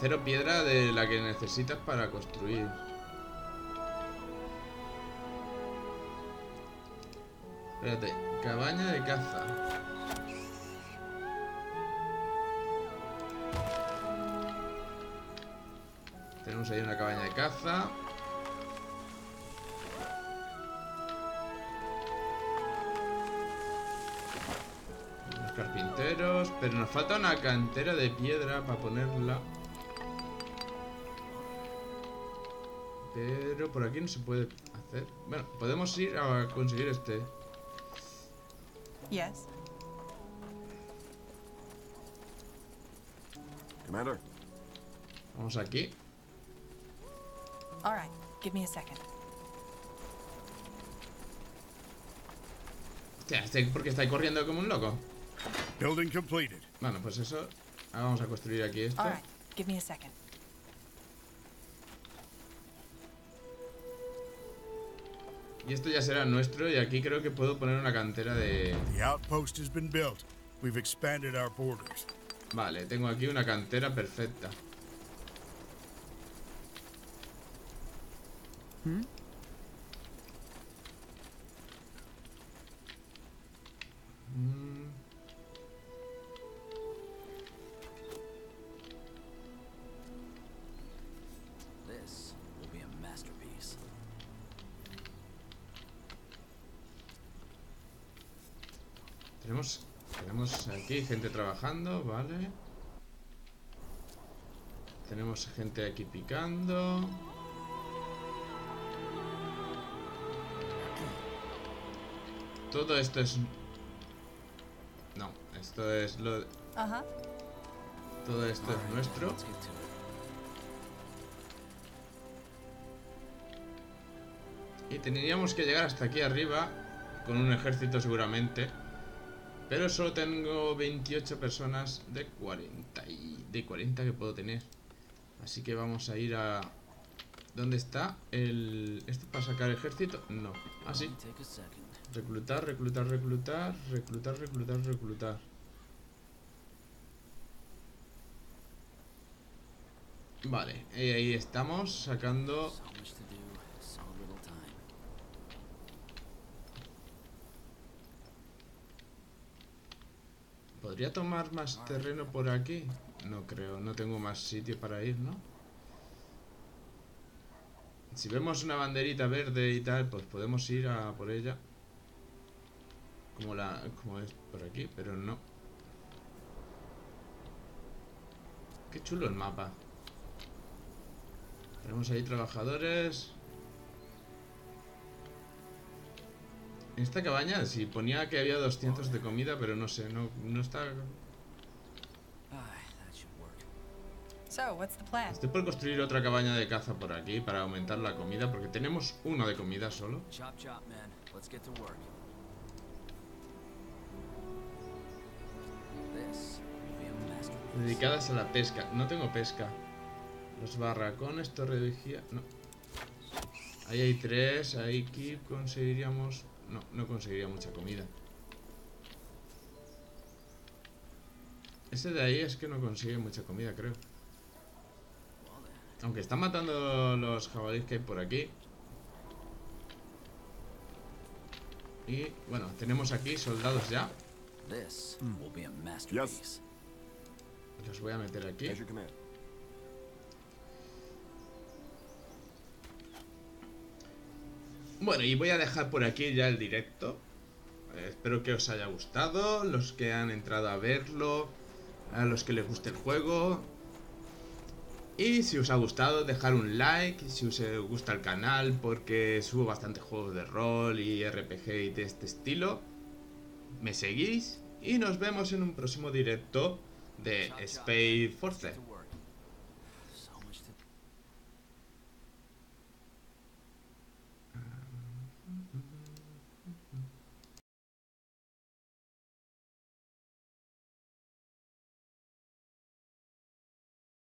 Cero piedra de la que necesitas para construir. Espérate, cabaña de caza. Tenemos ahí una cabaña de caza. Los carpinteros. Pero nos falta una cantera de piedra para ponerla. Pero por aquí no se puede hacer. Bueno, podemos ir a conseguir este. Yes. Commander. Vamos aquí. All right. Give me a second. Hostia, este porque está ahí corriendo como un loco. Building completed. Bueno, pues eso. Ahora vamos a construir aquí esto. All right. Give me a second. Y esto ya será nuestro. Y aquí creo que puedo poner una cantera de... The outpost has been built. We've expanded our borders. Vale, tengo aquí una cantera perfecta. This will be a masterpiece. Tenemos aquí gente trabajando, vale. Tenemos gente aquí picando. Todo esto es... No, esto es lo... Ajá. Todo esto es nuestro. Y tendríamos que llegar hasta aquí arriba con un ejército seguramente. Pero solo tengo 28 personas de 40 que puedo tener. Así que vamos a ir a... ¿Dónde está el... ¿Esto para sacar ejército? No. Ah, sí. Reclutar, reclutar, reclutar. Reclutar, reclutar, reclutar. Vale, ahí estamos sacando... ¿Podría tomar más terreno por aquí? No creo, no tengo más sitio para ir, ¿no? Si vemos una banderita verde y tal, pues podemos ir a por ella. Como es por aquí, pero no. Qué chulo el mapa. Tenemos ahí trabajadores. En esta cabaña sí ponía que había 200 de comida, pero no sé, no está... So, what's the plan? Estoy por construir otra cabaña de caza por aquí para aumentar la comida, porque tenemos uno de comida solo. Chop, chop, man. Let's get to work. This will be a masterpiece. Dedicadas a la pesca. No tengo pesca. Los barracones, torre de vigía... No. Ahí hay 3, ahí keep conseguiríamos... No conseguiría mucha comida. Ese de ahí es que no consigue mucha comida, creo. Aunque están matando los jabalíes que hay por aquí. Y bueno, tenemos aquí soldados ya. This will be a masterpiece. Los voy a meter aquí. Bueno, y voy a dejar por aquí ya el directo. Espero que os haya gustado. Los que han entrado a verlo, a los que les guste el juego. Y si os ha gustado, dejar un like. Si os gusta el canal, porque subo bastantes juegos de rol y RPG y de este estilo. Me seguís y nos vemos en un próximo directo de SPELLFORCE.